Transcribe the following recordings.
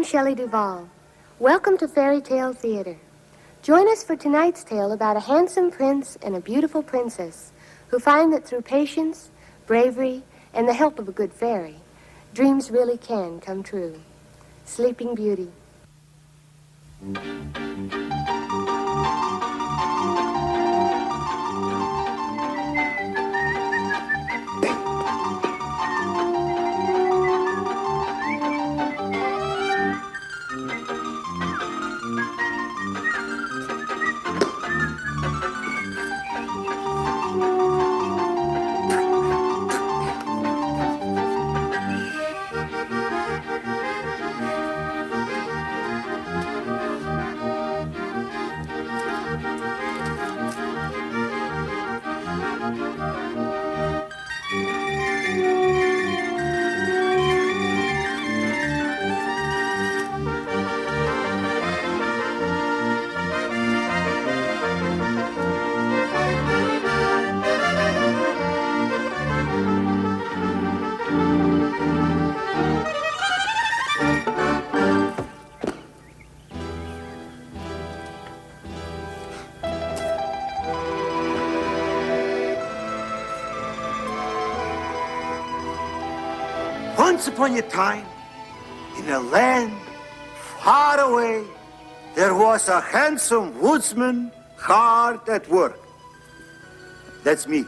Shelley Duvall. Welcome to Fairy Tale Theater. Join us for tonight's tale about a handsome prince and a beautiful princess who find that through patience, bravery, and the help of a good fairy, dreams really can come true. Sleeping Beauty. Once upon a time, in a land far away, there was a handsome woodsman hard at work. That's me.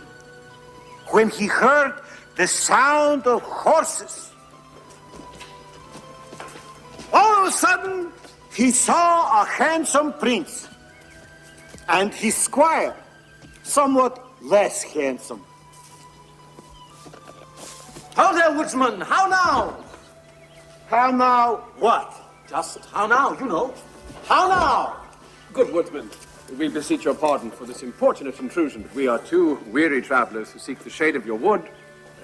When he heard the sound of horses, all of a sudden, he saw a handsome prince and his squire, somewhat less handsome. How there, woodsman? How now? How now what? Just how now, you know. How now? Good woodsman, we beseech your pardon for this importunate intrusion. We are two weary travelers who seek the shade of your wood,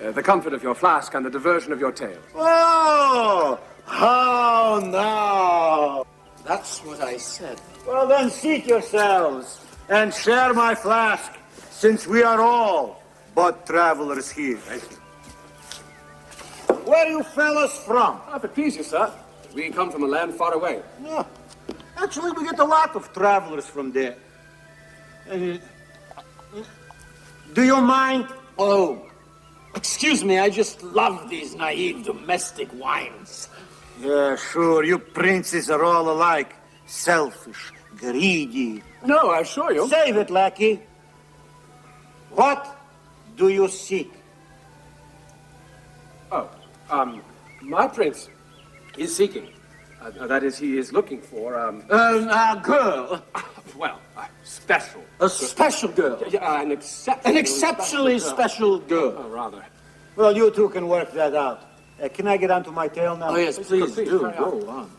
the comfort of your flask, and the diversion of your tale. Oh, how now? That's what I said. Well, then seat yourselves and share my flask, since we are all but travelers here. Thank you. Where are you fellas from? If it please you, sir, we come from a land far away. Yeah. Actually, we get a lot of travelers from there. Do you mind? Oh, excuse me, I just love these naive domestic wines. Yeah, sure. You princes are all alike. Selfish, greedy. No, I assure you. Save it, lackey. What do you seek? Oh, my prince is seeking. That is, he is looking for, A girl. well, special. A special girl. Yeah, an Exceptionally special girl. Oh, rather. Well, you two can work that out. Can I get onto my tale now? Oh, yes, please do. Go on.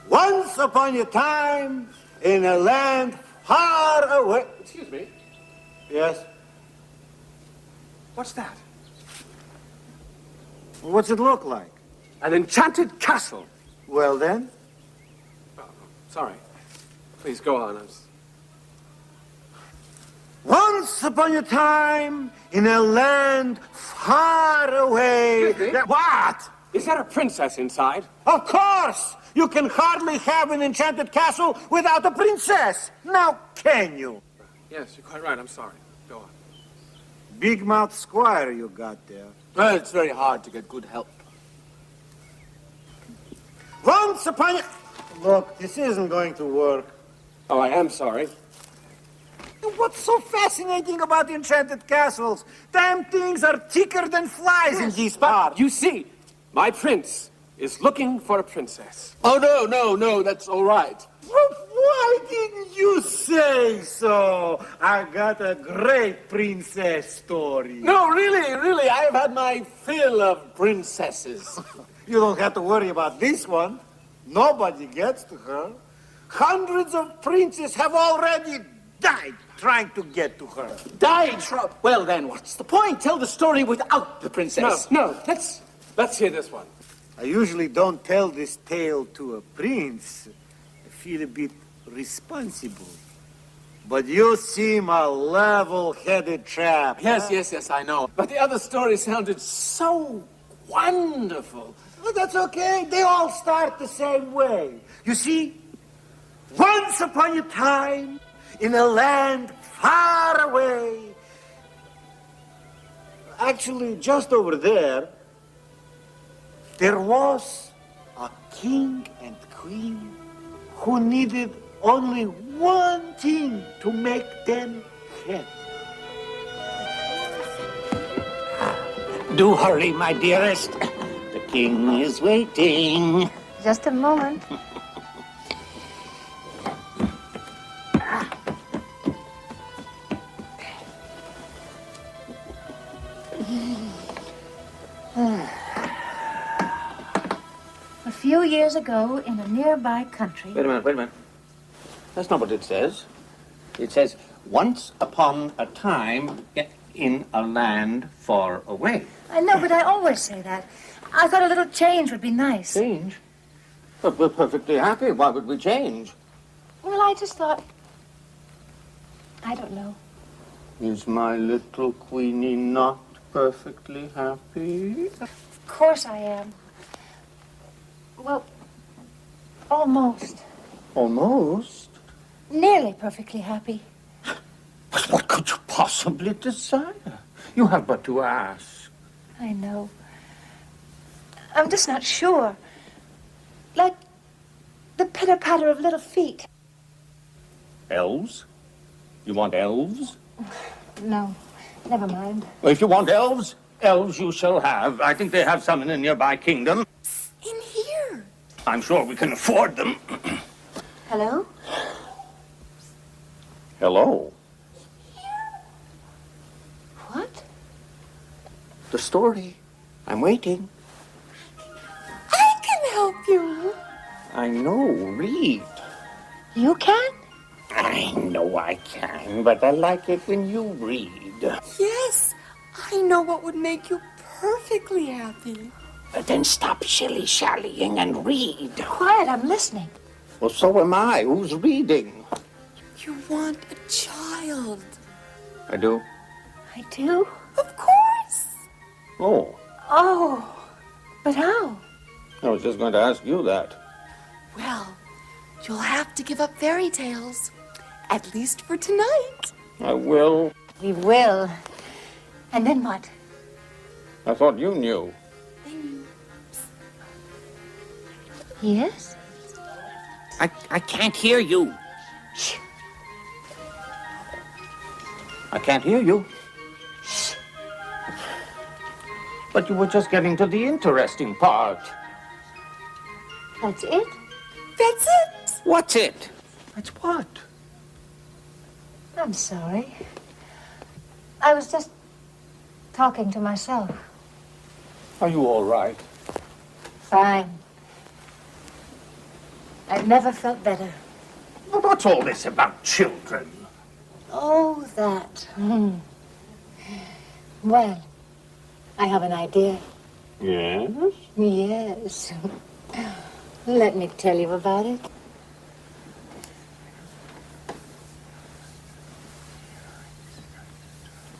Once upon a time, in a land far away... Excuse me. Yes? What's that? What's it look like? An enchanted castle. Well, then? Oh, sorry. Please go on. Once upon a time, in a land far away... Excuse me? What? Is there a princess inside? Of course! You can hardly have an enchanted castle without a princess. Now, can you? Yes, you're quite right. I'm sorry. Go on. Big mouth squire you got there. Well, it's very hard to get good help. Once upon a... Look, this isn't going to work. Oh, I am sorry. What's so fascinating about enchanted castles? Damn things are thicker than flies in these parts. You see, my prince is looking for a princess. Oh, no, that's all right. Well, why didn't you say so? I got a great princess story. No, really, I have had my fill of princesses. You don't have to worry about this one. Nobody gets to her. Hundreds of princes have already died trying to get to her. Died? Well, then, what's the point? Tell the story without the princess. No, let's hear this one. I usually don't tell this tale to a prince. I feel a bit responsible. But you seem a level-headed chap. Yes, I know. But the other story sounded so wonderful. Well, that's okay. They all start the same way. You see, once upon a time, in a land far away, actually just over there, there was a king and queen who needed only one thing to make them happy. Do hurry, my dearest. The king is waiting. Just a moment. A few years ago, in a nearby country... Wait a minute. That's not what it says. It says, once upon a time, in a land far away. I know, but I always say that. I thought a little change would be nice. Change? But we're perfectly happy. Why would we change? Well, I just thought... I don't know. Is my little Queenie not perfectly happy? Of course I am. Well, almost. Almost? Nearly perfectly happy. But what could you possibly desire? You have but to ask. I know. I'm just not sure. Like the pitter-patter of little feet. Elves? You want elves? No, never mind. Well, if you want elves, elves you shall have. I think they have some in a nearby kingdom. In here. I'm sure we can afford them. Hello? Hello. What? The story. I'm waiting. I can help you. I know, read. You can? I know I can, but I like it when you read. Yes, I know what would make you perfectly happy. Then stop shilly-shallying and read. Quiet, I'm listening. Well, so am I. Who's reading? You want a child. I do. I do? Of course. Oh, Oh, but how? I was just going to ask you that. Well, you'll have to give up fairy tales. At least for tonight. I will. We will. And then what? I thought you knew. Yes? I can't hear you. Shh. I can't hear you. But you were just getting to the interesting part. That's it? That's it. What's it? That's what? I'm sorry. I was just talking to myself. Are you all right? Fine. I've never felt better. Well, what's all this about children? Oh, that. Well, I have an idea. Yes? Yes. Let me tell you about it.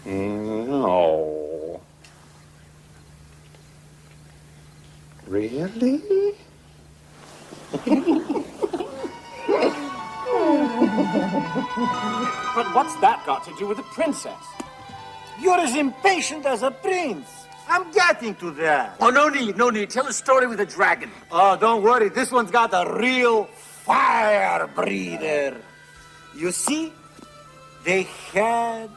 No. Really? But what's that got to do with the princess? You're as impatient as a prince. I'm getting to that. Oh, no need. Tell a story with a dragon. Oh, don't worry. This one's got a real fire breather. You see, they had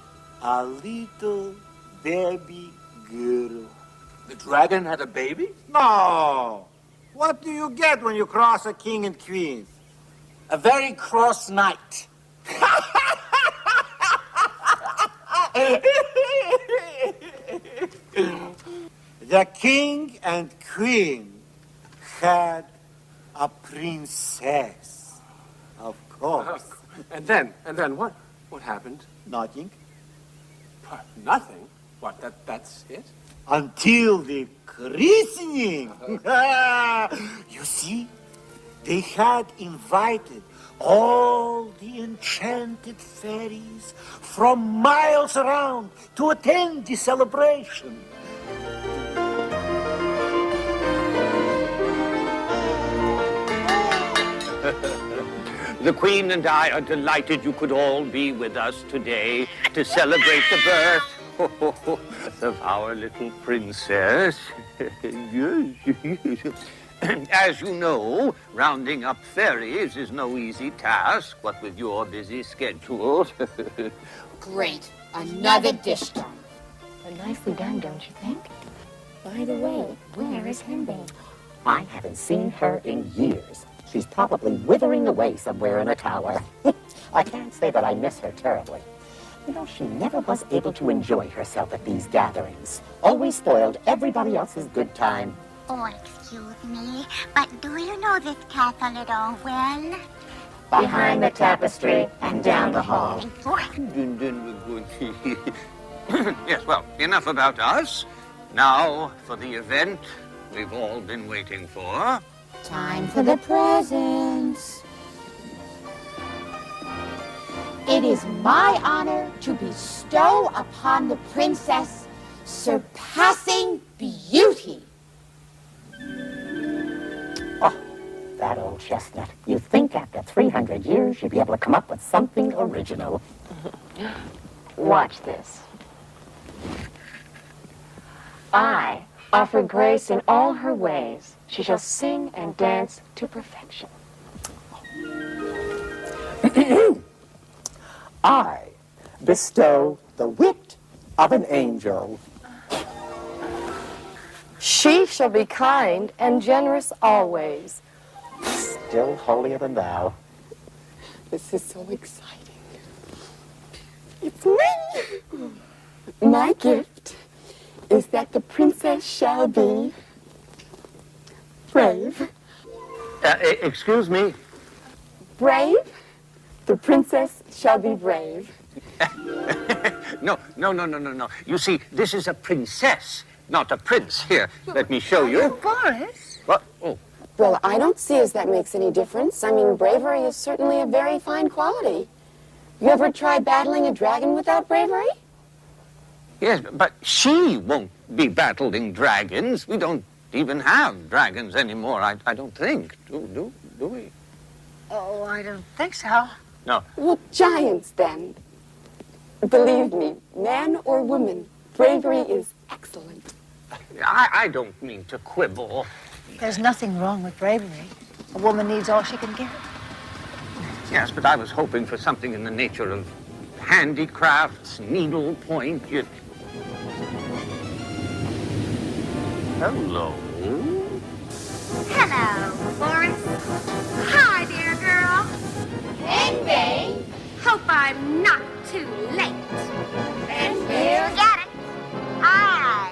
a little baby girl. The dragon had a baby? No. What do you get when you cross a king and queen? A very cross knight. The king and queen had a princess. Of course. And then what? What happened? Nothing. Nothing. What, that's it? Until the christening. You see, they had invited all the enchanted fairies from miles around to attend the celebration. The Queen and I are delighted you could all be with us today to celebrate the birth of our little princess. As you know, rounding up fairies is no easy task, what with your busy schedule. Great. Another dish done. But nicely done, don't you think? By the way, where is Henbane? I haven't seen her in years. She's probably withering away somewhere in a tower. I can't say that I miss her terribly. You know, she never was able to enjoy herself at these gatherings. Always spoiled everybody else's good time. Oh, excuse me, but do you know this castle at all well? Behind the tapestry and down the hall. Yes, well, enough about us. Now for the event we've all been waiting for. Time for the presents. It is my honor to bestow upon the princess surpassing beauty. Oh, that old chestnut. You'd think after 300 years you'd be able to come up with something original. Watch this. I offer grace in all her ways. She shall sing and dance to perfection. I bestow the wit of an angel. She shall be kind and generous always. Still holier than thou. This is so exciting. It's me! My gift is that the princess shall be brave. Excuse me? Brave? The princess shall be brave. No. You see, this is a princess, not a prince. Here, let me show you. Boris? What? Oh. Well, I don't see as that makes any difference. I mean, bravery is certainly a very fine quality. You ever try battling a dragon without bravery? Yes, but she won't be battling dragons. We don't even have dragons anymore, I don't think. Do we? Oh, I don't think so. No. Well, giants, then. Believe me, man or woman, bravery is excellent. I don't mean to quibble. There's nothing wrong with bravery. A woman needs all she can get. Yes, but I was hoping for something in the nature of handicrafts, needlepoint. Hello. Hello, Boris. Hi there, girl. Henbane. Hope I'm not too late. Henbane. You got it. I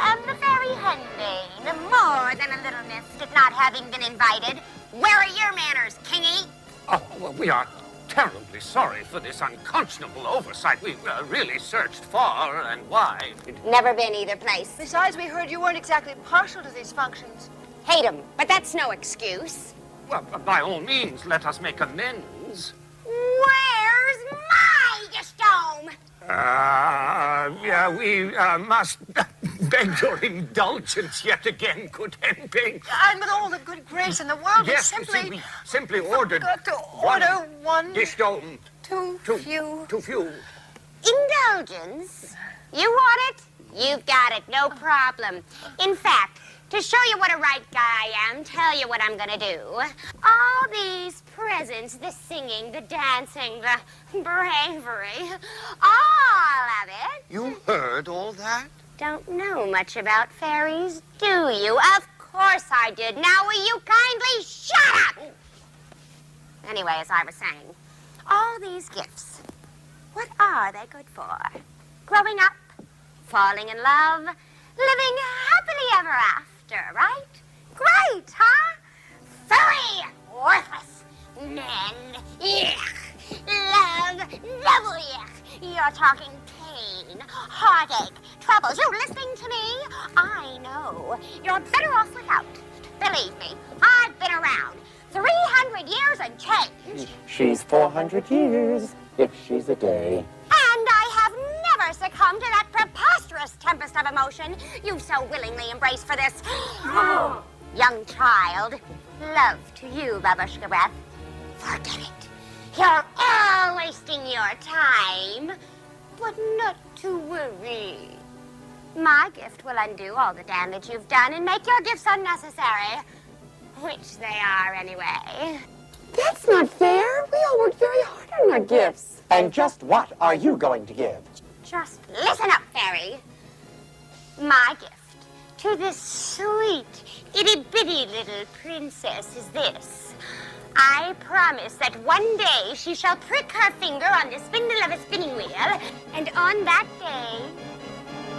am the fairy Henbane. More than a little miffed at not having been invited. Where are your manners, Kingy? Oh, well, we are terribly sorry for this unconscionable oversight. We really searched far and wide. Never been either place. Besides, we heard you weren't exactly partial to these functions. Hate 'em, but that's no excuse. Well, by all means, let us make amends. Where's my gestome? We must beg your indulgence yet again, good Henbane. And with all the good grace in the world, Yes, you see, we simply ordered got to order one dishdome. too few. Too few. Indulgence? You want it? You've got it, no problem. In fact, to show you what a right guy I am, tell you what I'm gonna do. All these presents, the singing, the dancing, the bravery, all of it. You heard all that? Don't know much about fairies, do you? Of course I did. Now will you kindly shut up? Anyway, as I was saying, all these gifts, what are they good for? Growing up, falling in love, living happily ever after, right? Great, huh? Furry, worthless, men, yuck, love, double yuck. You're talking pain, heartache, troubles. You listening to me? I know. You're better off without. Believe me, I've been around 300 years and change. She's 400 years, if she's a day. And I have never succumbed to that preposterous tempest of emotion you've so willingly embraced for this young child. Love to you, Babushka Breath. Forget it. You're all wasting your time. But not to worry. My gift will undo all the damage you've done and make your gifts unnecessary. Which they are anyway. That's not fair. We all worked very hard on our gifts. And just what are you going to give? Just listen up, Faerie. My gift to this sweet, itty-bitty little princess is this. I promise that one day she shall prick her finger on the spindle of a spinning wheel, and on that day,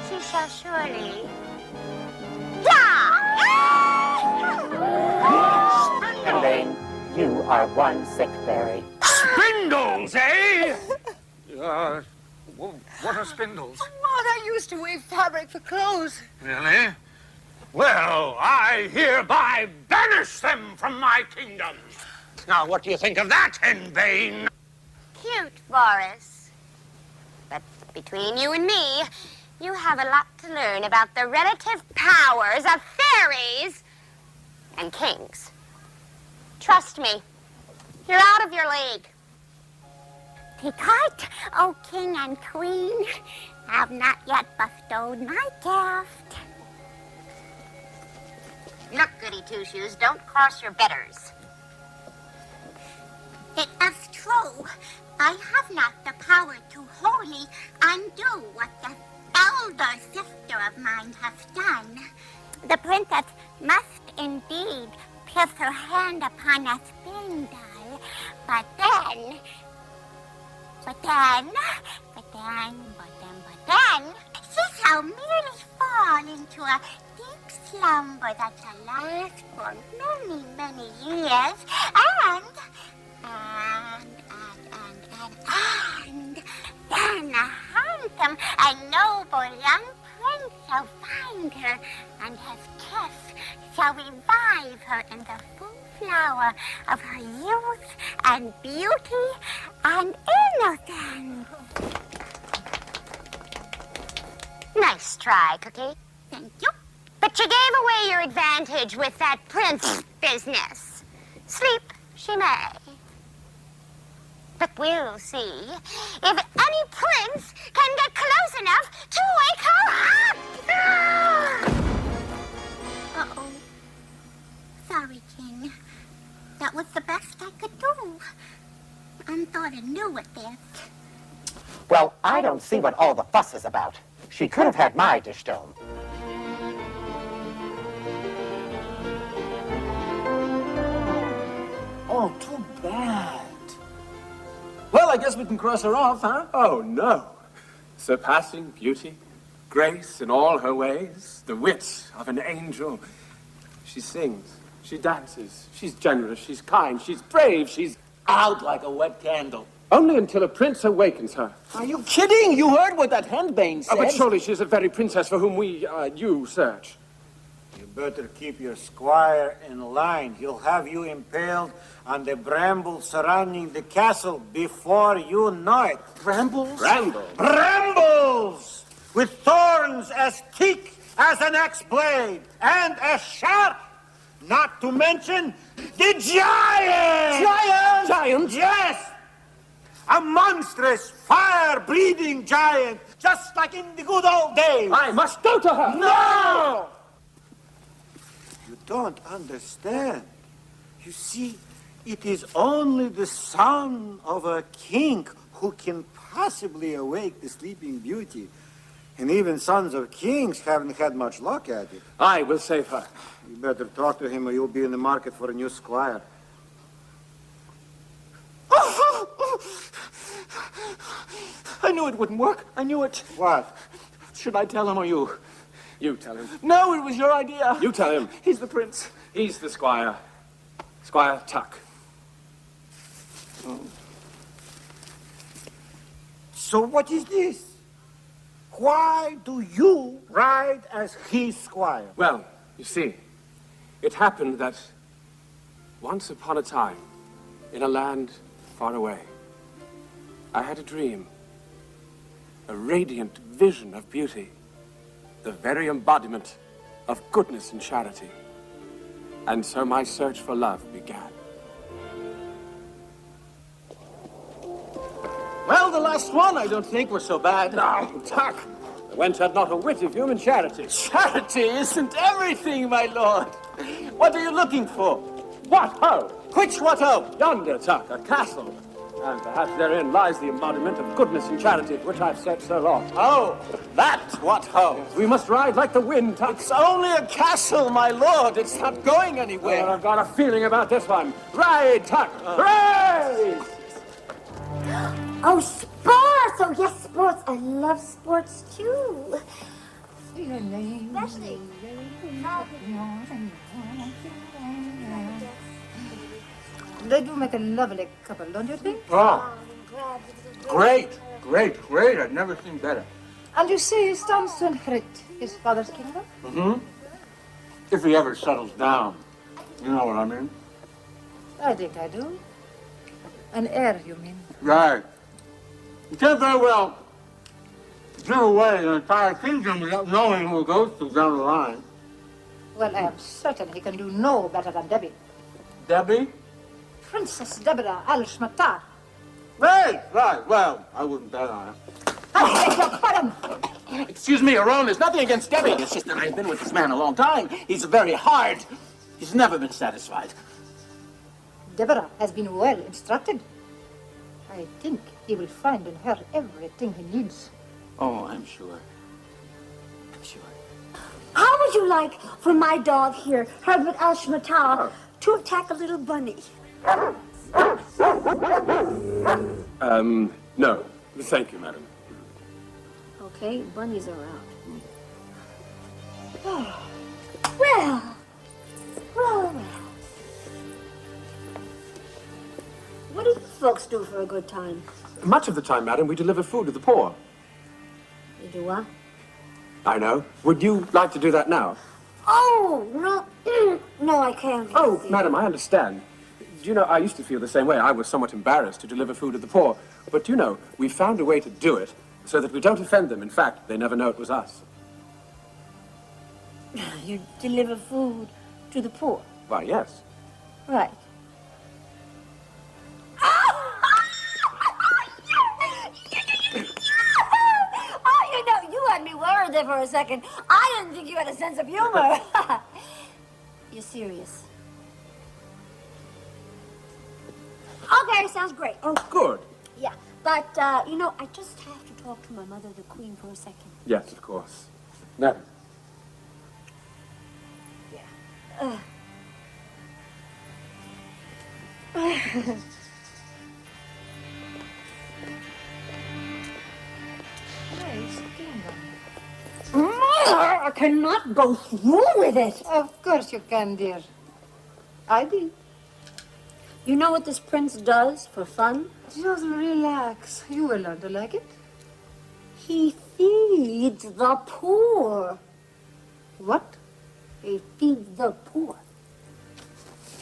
she shall surely... Henbane, you are one sick fairy. Spindles, eh? What are spindles? What I used to weave fabric for clothes. Really? Well, I hereby banish them from my kingdom. Now, what do you think of that, Henbane? Cute, Boris. But between you and me, you have a lot to learn about the relative powers of fairies and kings. Trust me, you're out of your league. Because, O king and queen, have not yet bestowed my gift. Look, goody two-shoes, don't cross your betters. It is true. I have not the power to wholly undo what the elder sister of mine has done. The princess must indeed place her hand upon a spindle, but then, she shall merely fall into a deep slumber that shall last for many, many years, and then a handsome and noble young prince shall find her, and his kiss shall revive her in the full flower of her youth and beauty and innocence. Nice try, Cookie. Thank you. But you gave away your advantage with that prince business. Sleep she may. But we'll see if any prince can get close enough to wake her up. Uh-oh. Sorry, King. That was the best I could do. I'm sort of new at this. Well, I don't see what all the fuss is about. She could have had my dish-dome. Oh, too bad. Well, I guess we can cross her off, huh? Oh, no. Surpassing beauty, grace in all her ways, the wit of an angel. She sings, she dances, she's generous, she's kind, she's brave, she's... Out like a wet candle. Only until a prince awakens her. Are you kidding? You heard what that Henbane said. Oh, but surely she's the very princess for whom you search. You better keep your squire in line. He'll have you impaled on the brambles surrounding the castle before you know it. Brambles? Brambles? Brambles! With thorns as thick as an axe blade and as sharp, not to mention the giant! Giant? Giant? Yes! A monstrous, fire-breathing giant, just like in the good old days. I must go to her! No! You don't understand. You see, it is only the son of a king who can possibly awake the sleeping beauty. And even sons of kings haven't had much luck at it. I will save her. You better talk to him or you'll be in the market for a new squire. I knew it wouldn't work. I knew it. What? Should I tell him or you? You tell him. No, it was your idea. You tell him. He's the prince. He's the squire. Squire Tuck. Oh. So what is this? Why do you ride as his squire? Well, you see, it happened that once upon a time, in a land far away, I had a dream, a radiant vision of beauty, the very embodiment of goodness and charity. And so my search for love began. the last one, I don't think, was so bad. No, Tuck. The wench had not a whit of human charity. Charity isn't everything, my lord. What are you looking for? What ho? Which what ho? Yonder, Tuck, a castle. And perhaps therein lies the embodiment of goodness and charity for which I've set so long. Oh, that's what ho. We must ride like the wind, Tuck. It's only a castle, my lord. It's not going anywhere. I've got a feeling about this one. Ride, Tuck! Ride! Oh, sports! Oh, yes, sports. I love sports, too. Especially. They do make a lovely couple, don't you think? Oh, great. I've never seen better. And you see, he stands to inherit his father's kingdom? Mm-hmm. If he ever settles down. You know what I mean? I think I do. An heir, you mean? Right. You can't very well give away an entire kingdom without knowing who it goes to down the line. Well, I am certain he can do no better than Debbie. Debbie? Princess Deborah Al-Shmatar. Right. Well, I wouldn't bet on it. I beg your pardon. Excuse me, Aron, there's nothing against Debbie. It's just that I've been with this man a long time. He's very hard. He's never been satisfied. Deborah has been well instructed. I think he will find in her everything he needs. Oh, I'm sure. How would you like for my dog here, Herbert Al-Shmatar, to attack a little bunny? No. Thank you, madam. Okay, bunnies are out. Well. What do you folks do for a good time? Much of the time, madam, we deliver food to the poor. You do what? I know. Would you like to do that now? Oh, no. No, I can't. Oh, madam, I understand. Do you know, I used to feel the same way. I was somewhat embarrassed to deliver food to the poor. But do you know, we found a way to do it so that we don't offend them. In fact, they never know it was us. You deliver food to the poor? Why, yes. Right. You had me worried there for a second. I didn't think you had a sense of humor. You're serious. Okay, sounds great. Oh, good. Yeah, but, you know, I just have to talk to my mother, the queen, for a second. Yes, of course. Madam. Yeah. Mother, I cannot go through with it. Of course you can, dear. I did. You know what this prince does for fun? Just relax. You will learn to like it. He feeds the poor. What? He feeds the poor.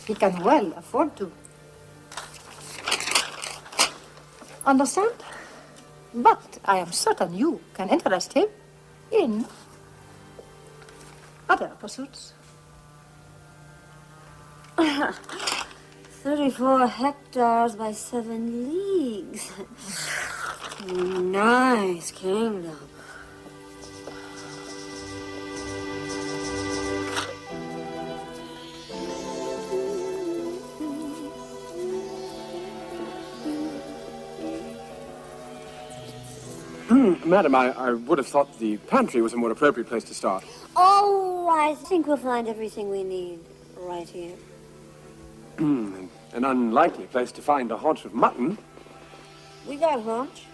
He can well afford to. Understand? But I am certain you can interest him in other pursuits. 34 hectares by 7 leagues. Nice kingdom. Madam, I would have thought the pantry was a more appropriate place to start. Oh, I think we'll find everything we need right here. An unlikely place to find a haunch of mutton, We got haunch.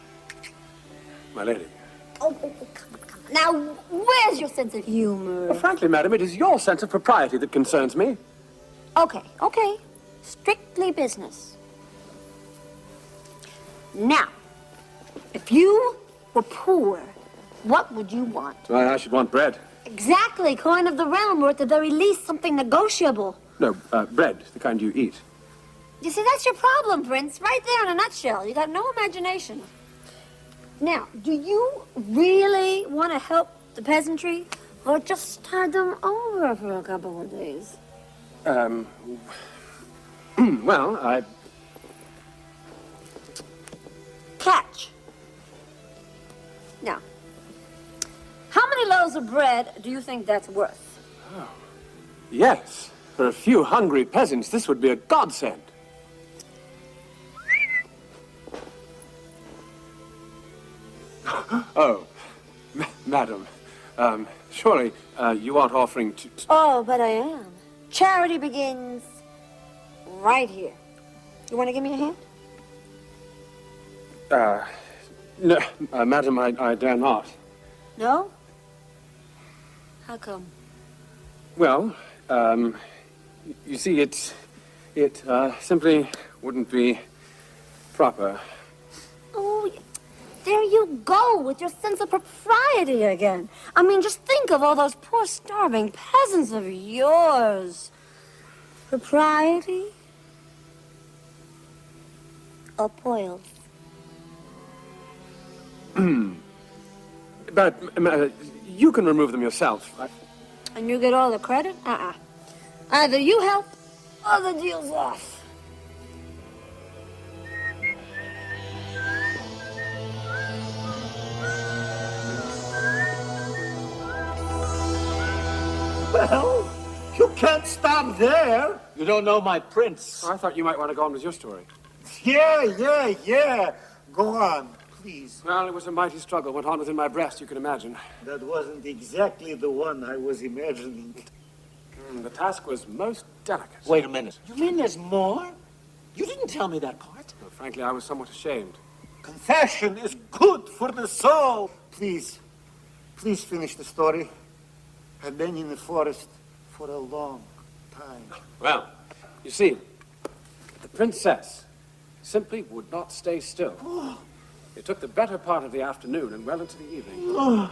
my lady. Oh, come on. Now, where's your sense of humor? Well, frankly, madam, it is your sense of propriety that concerns me. Okay. Strictly business. Now, if you were poor, what would you want? Well, I should want bread. Exactly, coin of the realm, or at the very least, something negotiable. No, bread, the kind you eat. You see, that's your problem, Prince. Right there in a nutshell. You got no imagination. Now, do you really want to help the peasantry, or just tide them over for a couple of days? Well, Catch. Now, how many loaves of bread do you think that's worth? Oh, yes. For a few hungry peasants, this would be a godsend. Oh, madam, surely you aren't offering to... Oh, but I am. Charity begins right here. You want to give me a hand? No, madam, I dare not. No? How come? Well, you see, it simply wouldn't be proper. Oh, there you go with your sense of propriety again. I mean, just think of all those poor starving peasants of yours. Propriety? Or poils? But you can remove them yourself. And you get all the credit? Either you help or the deal's off. Well, you can't stop there. You don't know my prince. I thought you might want to go on with your story. Yeah. Go on, please. Well, it was a mighty struggle went on within my breast, you can imagine. That wasn't exactly the one I was imagining. The task was most delicate. Wait a minute. You mean there's more? You didn't tell me that part. Well, frankly, I was somewhat ashamed. Confession is good for the soul. Please finish the story. I've been in the forest for a long time. Well, you see, the princess simply would not stay still. It took the better part of the afternoon and well into the evening.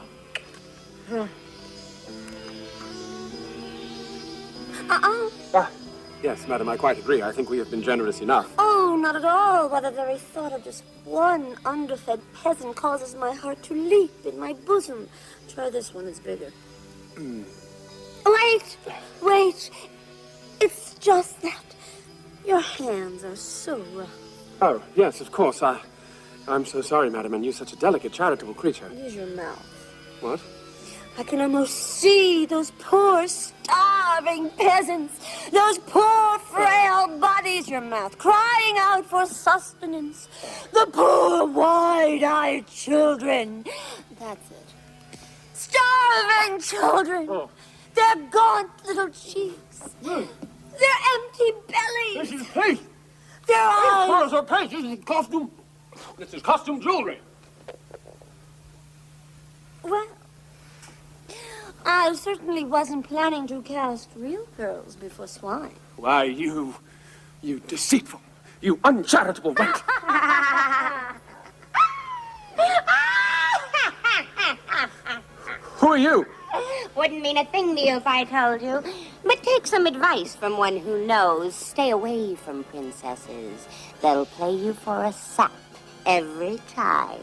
Yes, madam, I quite agree. I think we have been generous enough. Oh, not at all. But the very thought of just one underfed peasant causes my heart to leap in my bosom. Try this one, it's bigger. Wait. It's just that your hands are so rough. Oh, yes, of course. I'm so sorry, madam, and you such a delicate, charitable creature. Use your mouth. What? I can almost see those poor, starving peasants, those poor, frail bodies, your mouth, crying out for sustenance. The poor, wide-eyed children. That's it. Starving children. Oh. Their gaunt little cheeks. Their empty bellies. This is paste. Their eyes. Pearls are paste. This is costume. This is costume jewelry. Well, I certainly wasn't planning to cast real pearls before swine. Why, you deceitful, you uncharitable wench. Who are you? Wouldn't mean a thing to you if I told you. But take some advice from one who knows. Stay away from princesses. They'll play you for a sap every time.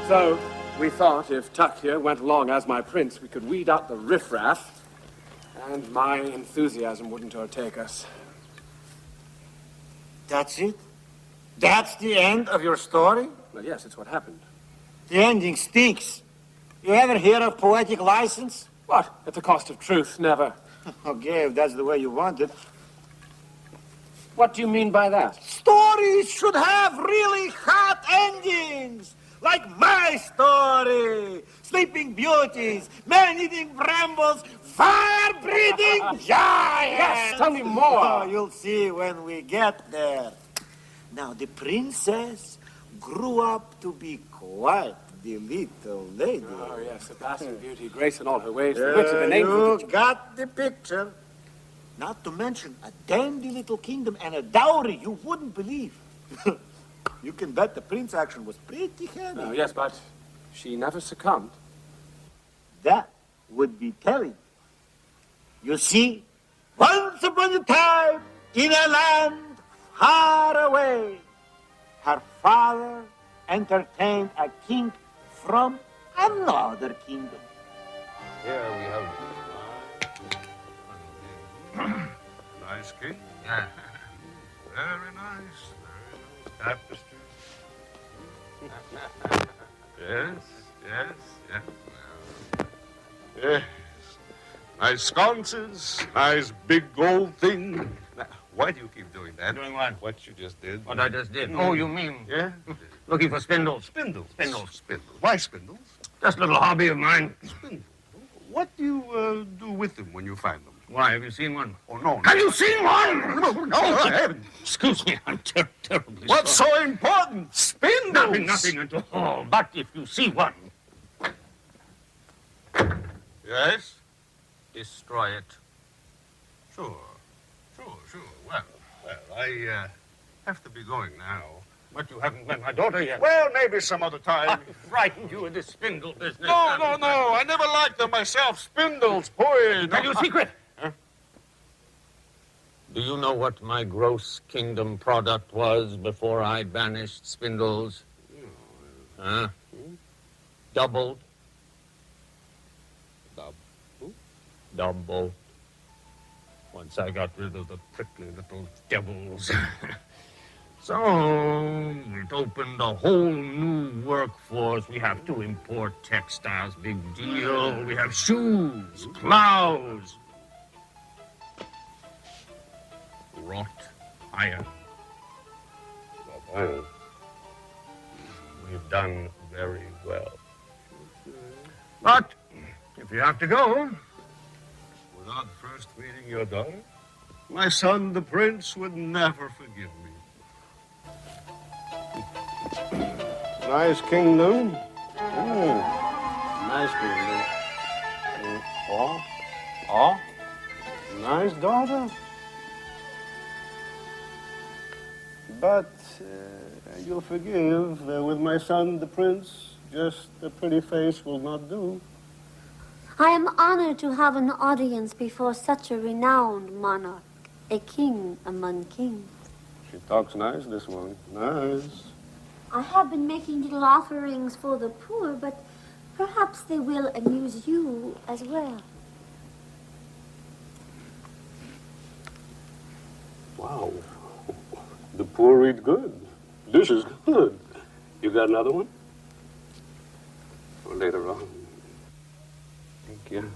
So, we thought if Tuck here went along as my prince, we could weed out the riffraff, and my enthusiasm wouldn't overtake us. That's it? That's the end of your story? Well, yes, it's what happened. The ending stinks. You ever hear of poetic license? What? At the cost of truth? Never. Okay, if that's the way you want it. What do you mean by that? Stories should have really hot endings. Like my story. Sleeping beauties, man-eating brambles, fire-breathing giants. Yes, tell me more. Oh, you'll see when we get there. Now, the princess grew up to be quite the little lady. Oh, yes, surpassing beauty, grace in all her ways, the wits of the name. You got the picture. Not to mention a dandy little kingdom and a dowry you wouldn't believe. You can bet the prince action was pretty heavy. Oh, yes, but she never succumbed. That would be telling. You see, once upon a time, in a land far away, her father entertained a king from another kingdom. Here we have Nice king. Very nice. Tapestry. Yes. Yes. Nice sconces, nice big gold thing. Now, why do you keep doing that? Doing what? What you just did. What I just did? Oh, you mean? Yeah? Looking for spindles. Spindles. Spindles. Why spindles? Just a little hobby of mine. Spindles? What do you do with them when you find them? Why, have you seen one? Oh, no. Have you seen one? No, I haven't. Excuse me, I'm terribly What's sorry. so important? Spindles! Nothing at all. But if you see one... Yes? Destroy it. Sure. Well, I have to be going now. But you haven't met my daughter yet. Well, maybe some other time. I frightened you with this spindle business. No. I never liked them myself. Spindles, boy. Tell you a secret. Huh? Do you know what my gross kingdom product was before I banished spindles? Huh? Doubled. Double. Once I got rid of the prickly little devils. So, it opened a whole new workforce. We have to import textiles, big deal. We have shoes, plows. Wrought iron. We've done very well. But, if you have to go... Without first meeting your daughter, my son, the prince, would never forgive me. Nice kingdom. Nice kingdom. Oh? Nice daughter. But you'll forgive, with my son, the prince, just a pretty face will not do. I am honored to have an audience before such a renowned monarch, a king among kings. She talks nice, this one. Nice. I have been making little offerings for the poor, but perhaps they will amuse you as well. Wow. The poor eat good. This is good. You got another one? Or later on. Thank you.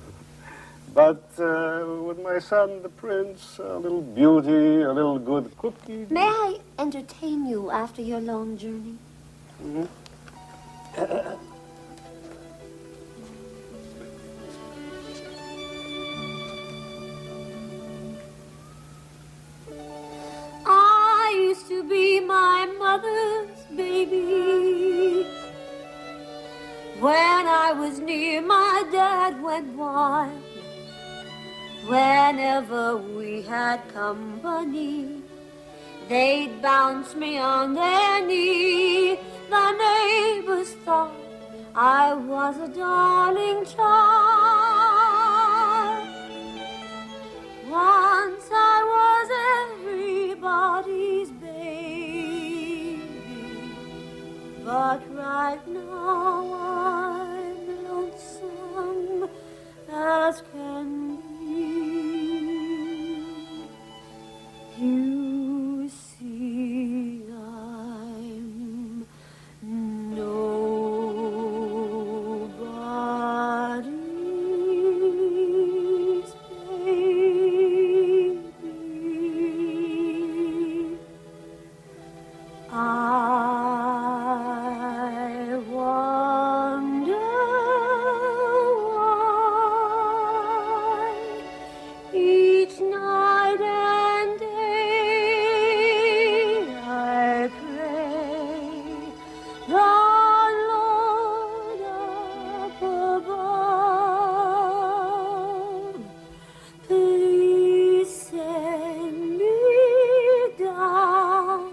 But with my son, the prince, a little beauty, a little good cookie. May I entertain you after your long journey? Mm-hmm. I used to be my mother's baby. When I was near, my dad went wild. Whenever we had company, they'd bounce me on their knee. The neighbors thought I was a darling child. Once I was everybody's baby, but right now I'm lonesome as can be. You see, I'm nobody's baby. I wonder why each night and day I pray the Lord up above, please send me down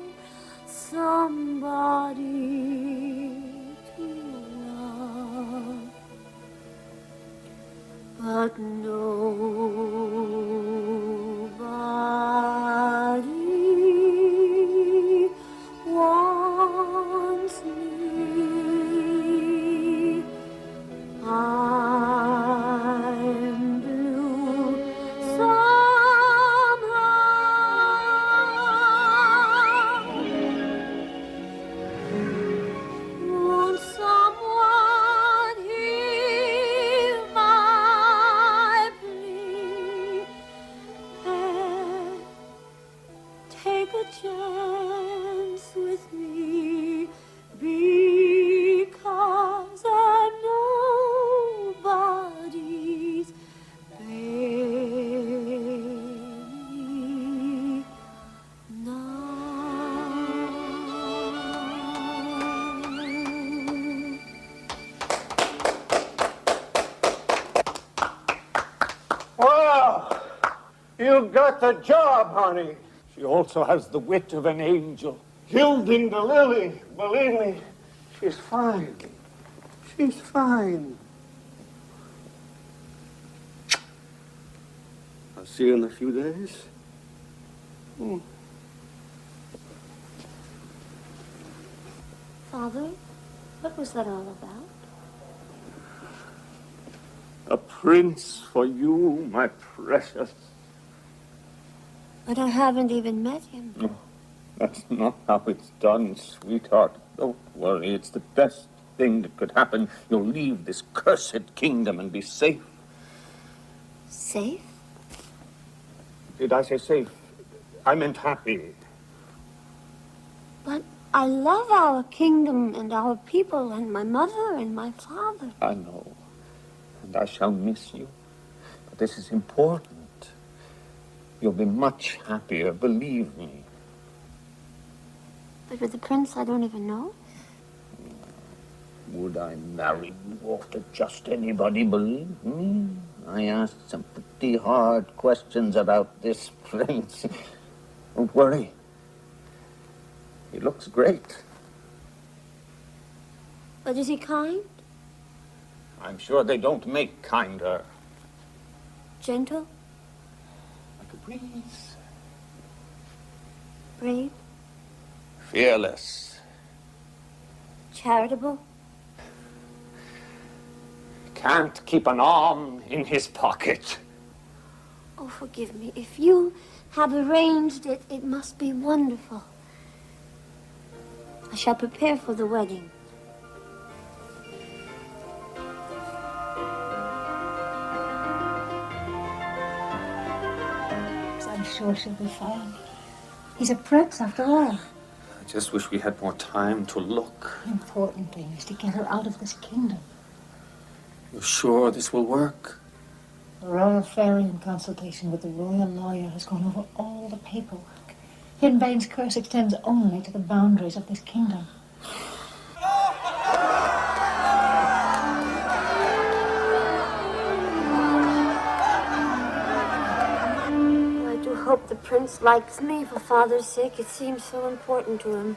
somebody to love, but nobody wants me. I'm blue somehow. You got the job, honey. She also has the wit of an angel. Gilding the lily, believe me, she's fine. She's fine. I'll see you in a few days. Father, what was that all about? A prince for you, my precious. But I haven't even met him. No, that's not how it's done, sweetheart. Don't worry, it's the best thing that could happen. You'll leave this cursed kingdom and be safe. Safe? Did I say safe? I meant happy. But I love our kingdom and our people and my mother and my father. I know. And I shall miss you. But this is important. You'll be much happier, believe me. But with the prince I don't even know? Would I marry you or to just anybody, believe me? I asked some pretty hard questions about this prince. Don't worry. He looks great. But is he kind? I'm sure they don't make kinder. Gentle? Like a breeze. Brave? Fearless. Charitable? Can't keep an arm in his pocket. Oh, forgive me. If you have arranged it, it must be wonderful. I shall prepare for the wedding. I'm sure she'll be fine. He's a prince, after all. I just wish we had more time to look. The important thing is to get her out of this kingdom. You're sure this will work? The royal fairy, in consultation with the royal lawyer, has gone over all the paperwork. Henbane's curse extends only to the boundaries of this kingdom. I do hope the prince likes me for father's sake. It seems so important to him.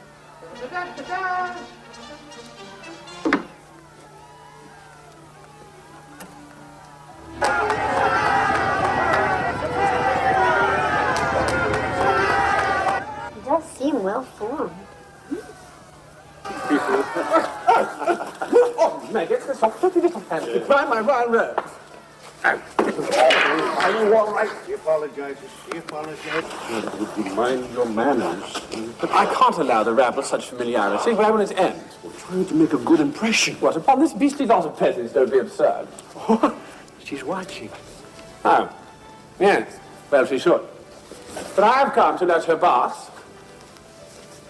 He does seem well formed. Oh, Meg, it's this pretty little hand. You cry my royal robe. Are you all right? She apologizes. She apologizes. Would you mind your manners? But I can't allow the rabble such familiarity. Where will it end? We're trying to make a good impression. What, upon this beastly lot of peasants? Don't be absurd. She's watching. Oh, yes. Well, she should. But I have come to let her bask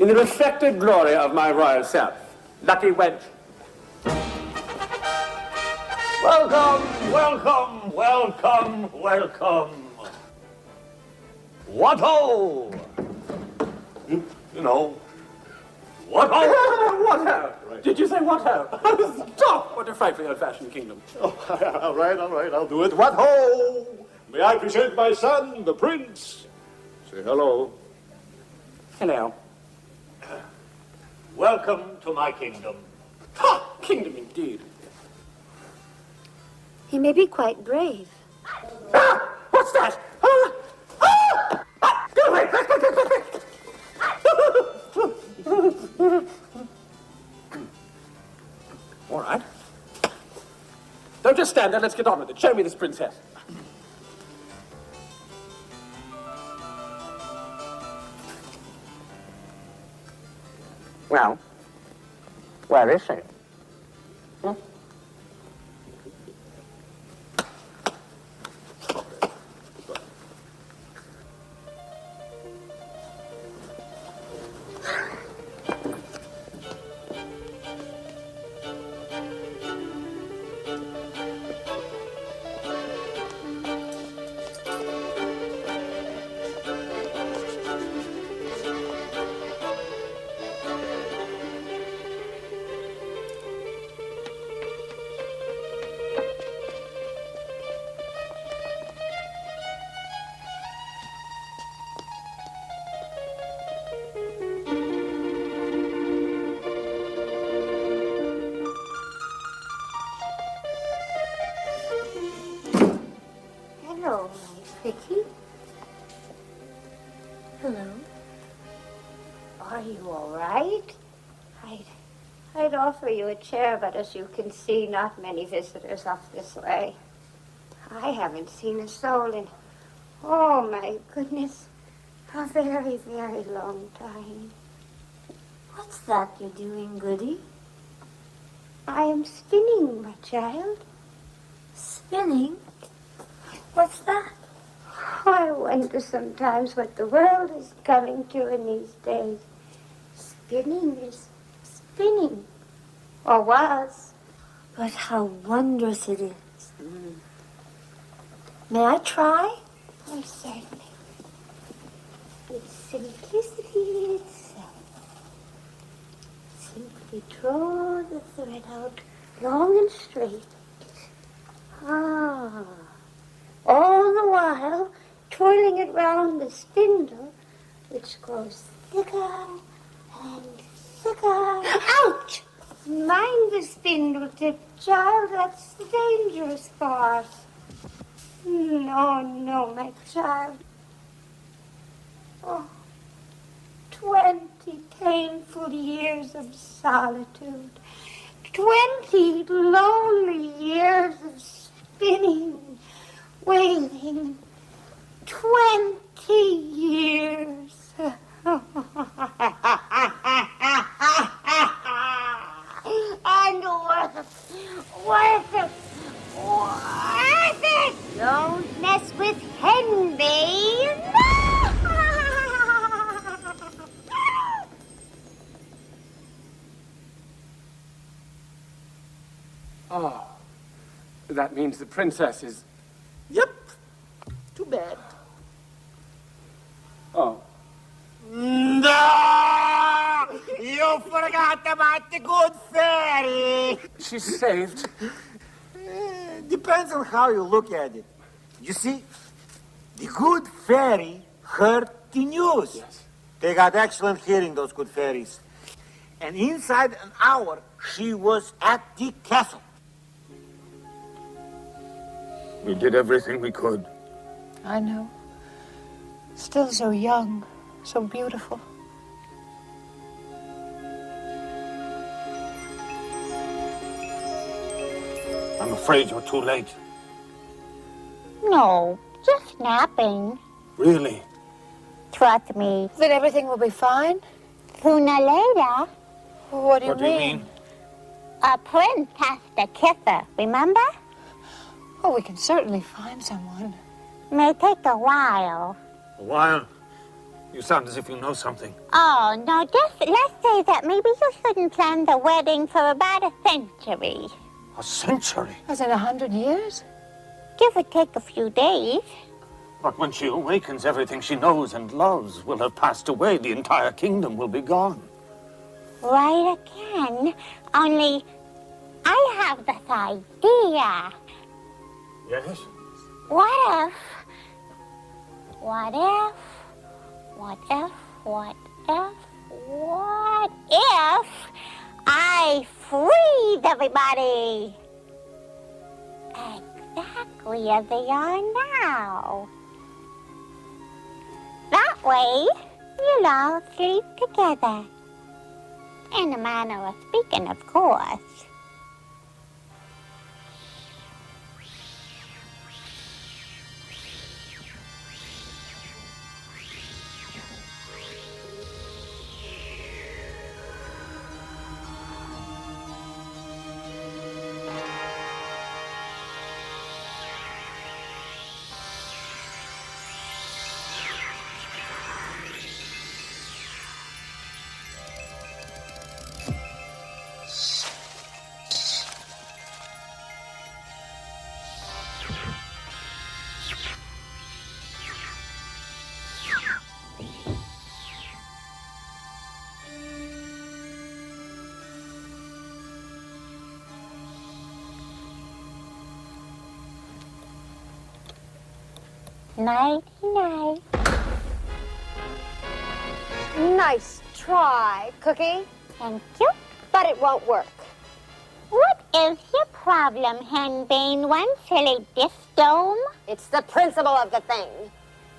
in the reflected glory of my royal self. Lucky wench. Welcome, welcome, welcome, welcome. What-ho! You know. What-ho? What-ho? Right. Did you say what-ho? Stop! What a frightfully old-fashioned kingdom. Oh, all right, I'll do it. What-ho! May I present my son, the prince? Say hello. Hello. Welcome to my kingdom. Ha! Kingdom indeed. He may be quite brave. Ah! What's that? Ah! Ah! Ah! Go away! Quick, quick, quick, quick, quick! All right. Don't just stand there. Let's get on with it. Show me this princess. Well, where is she? Hmm? Vicky? Hello. Are you all right? I'd offer you a chair, but as you can see, not many visitors up this way. I haven't seen a soul in, oh my goodness, a very, very long time. What's that you're doing, Goody? I am spinning, my child. Spinning? What's that? I wonder sometimes what the world is coming to in these days. Spinning is spinning. Or was. But how wondrous it is. May I try? Oh, certainly. With simplicity itself. Simply draw the thread out long and straight. Ah. All the while, twirling it round the spindle, which grows thicker and thicker. Ouch! Mind the spindle tip, child. That's the dangerous part. No, no, my child. Oh, 20 painful years of solitude. 20 lonely years of spinning, waiting. 20 years. And worth it. Don't mess with Henbane. Oh, that means the princess is... Yep. Too bad. Oh. No! You forgot about the good fairy. She's saved. Depends on how you look at it. You see, the good fairy heard the news. Yes. They got excellent hearing, those good fairies. And inside an hour, she was at the castle. We did everything we could. I know. Still so young, so beautiful. I'm afraid you're too late. No, just napping. Really? Trust me. Then everything will be fine? Sooner or later. What do you mean? A prince has to kiss her, remember? Oh, we can certainly find someone. May take a while. A while? You sound as if you know something. Oh, no, just let's say that maybe you shouldn't plan the wedding for about a century. A century? As in 100 years? Give or take a few days. But when she awakens, everything she knows and loves will have passed away. The entire kingdom will be gone. Right again. Only I have this idea. Yes? What if I freed everybody? Exactly as they are now. That way, you'll all sleep together. In a manner of speaking, of course. Nighty-night. Nice try, Cookie. Thank you. But it won't work. What is your problem, Henbane, one silly diff dome? It's the principle of the thing.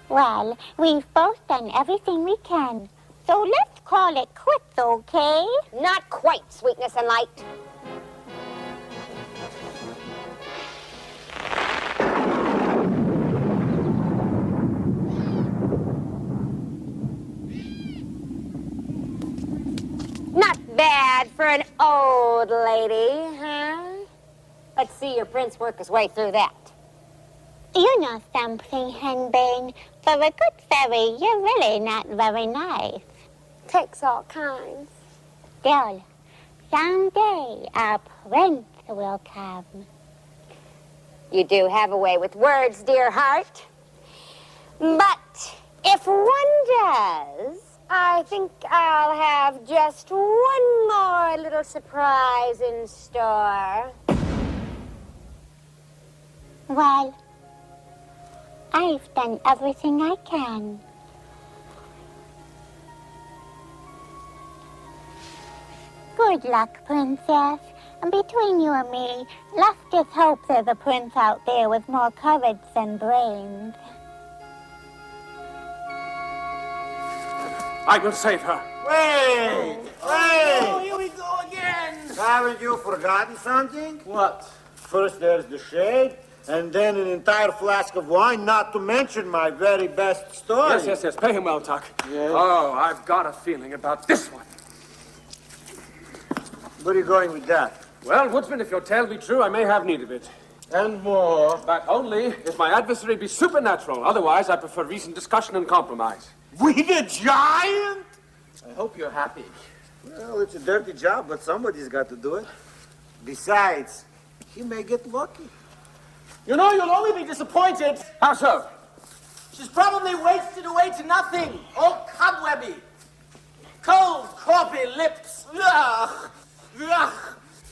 Well, we've both done everything we can. So let's call it quits, okay? Not quite, sweetness and light. Not bad for an old lady, huh? Let's see your prince work his way through that. You know something, Henbane. For a good fairy, you're really not very nice. Takes all kinds. Still, someday a prince will come. You do have a way with words, dear heart. But if one does, I think I'll have just one more little surprise in store. Well, I've done everything I can. Good luck, Princess. And between you and me, let's just hope there's a prince out there with more courage than brains. I will save her. Wait! Oh, here we go again. Haven't you forgotten something? What? First there's the shade, and then an entire flask of wine, not to mention my very best story. Yes. Pay him well, Tuck. Yes. Oh, I've got a feeling about this one. Where are you going with that? Well, Woodsman, if your tale be true, I may have need of it. And more. But only if my adversary be supernatural. Otherwise, I prefer reasoned discussion and compromise. We the giant? I hope you're happy. Well, it's a dirty job, but somebody's got to do it. Besides, he may get lucky. You know, you'll only be disappointed. How so? She's probably wasted away to nothing. All cobwebby. Cold, corpy lips. Ugh. Ugh.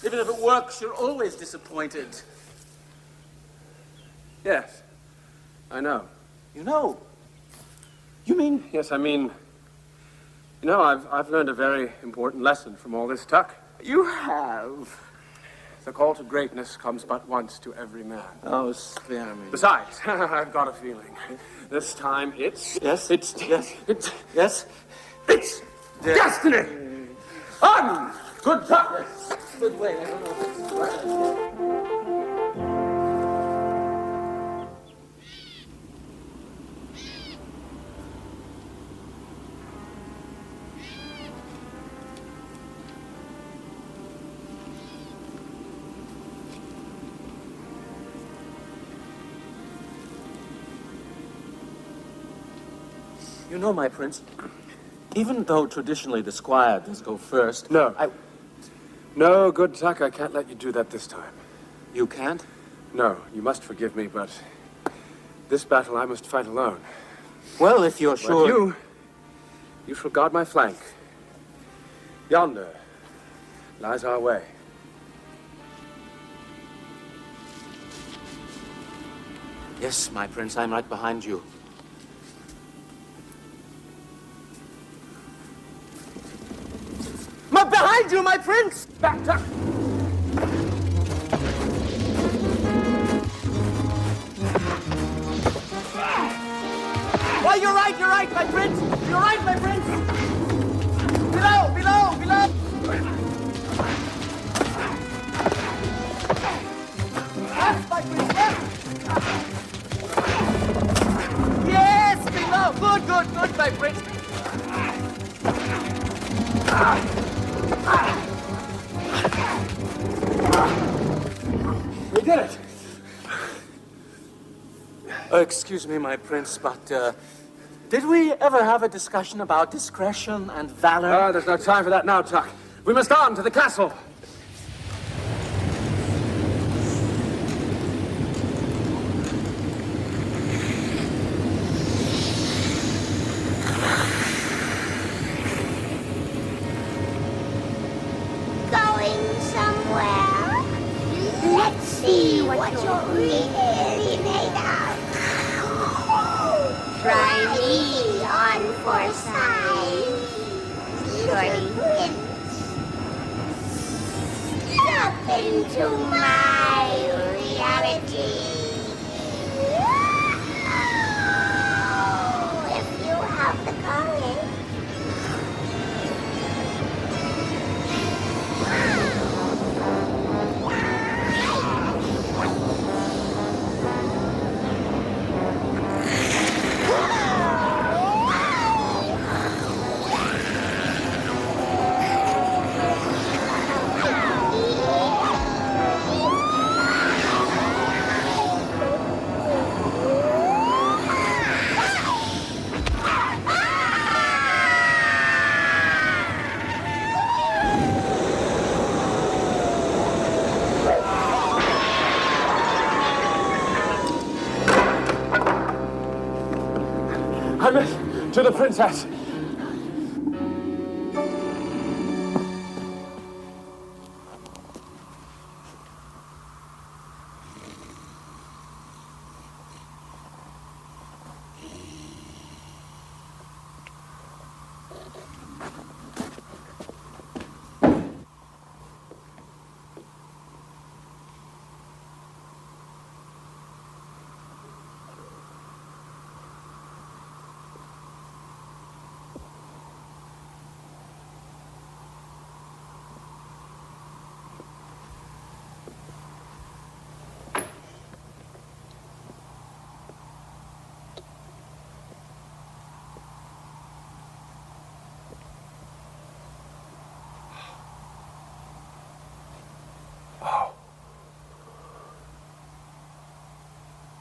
Even if it works, you're always disappointed. Yes, I know. You know? You mean? Yes, I mean, you know, I've learned a very important lesson from all this, Tuck. You have. The call to greatness comes but once to every man. Oh, spare me. Besides, I've got a feeling. This time it's... Yes? It's... Yes? It's... Yes? It's destiny! On! Good luck! Good way. I don't know if it's right. You know, my prince, even though traditionally the squire does go first... No. No, good Tuck, I can't let you do that this time. You can't? No, you must forgive me, but this battle I must fight alone. Well, if you're sure... But you shall guard my flank. Yonder lies our way. Yes, my prince, I'm right behind you. Behind you, my prince! Back, Tuck! Well, you're right, my prince! You're right, my prince! Below! Left, my prince, left! Yes, below! Good, my prince! We did it! Excuse me, my prince, but, did we ever have a discussion about discretion and valor? There's no time for that now, Tuck. We must on to the castle. Going somewhere? Let's see what you're really made of. Try me on for size. Shorty wins. Look! into my reality. If you have the courage. I meant to the princess.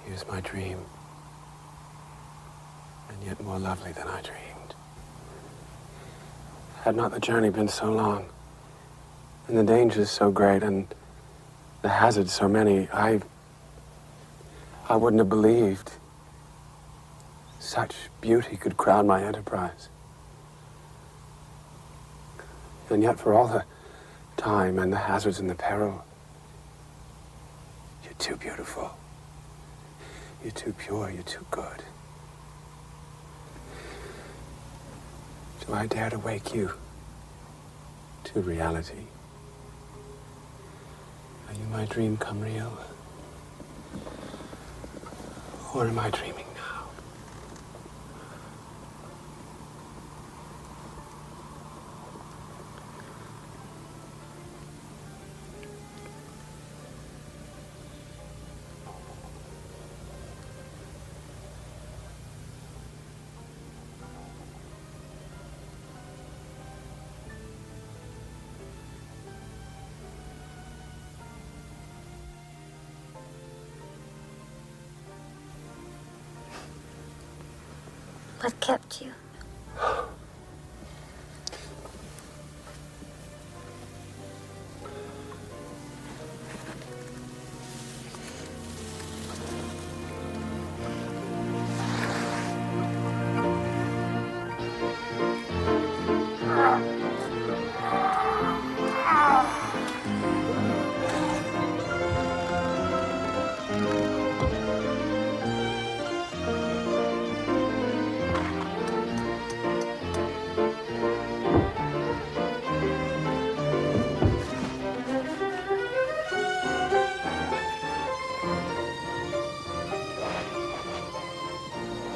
Here's my dream, and yet more lovely than I dreamed. Had not the journey been so long, and the dangers so great, and the hazards so many, I wouldn't have believed such beauty could crown my enterprise. And yet for all the time and the hazards and the peril, you're too beautiful. You're too pure, you're too good. Do I dare to wake you to reality? Are you my dream come real? Or am I dreaming now? What kept you?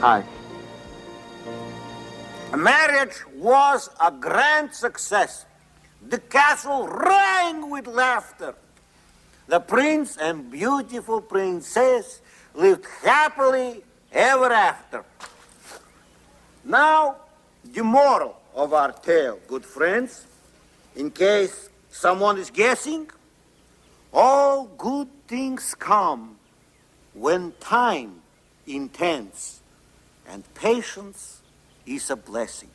Hi. The marriage was a grand success. The castle rang with laughter. The prince and beautiful princess lived happily ever after. Now, the moral of our tale, good friends, in case someone is guessing, all good things come when time intends. And patience is a blessing.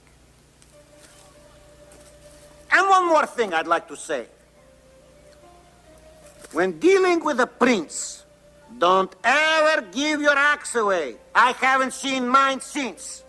And one more thing I'd like to say. When dealing with a prince, don't ever give your axe away. I haven't seen mine since.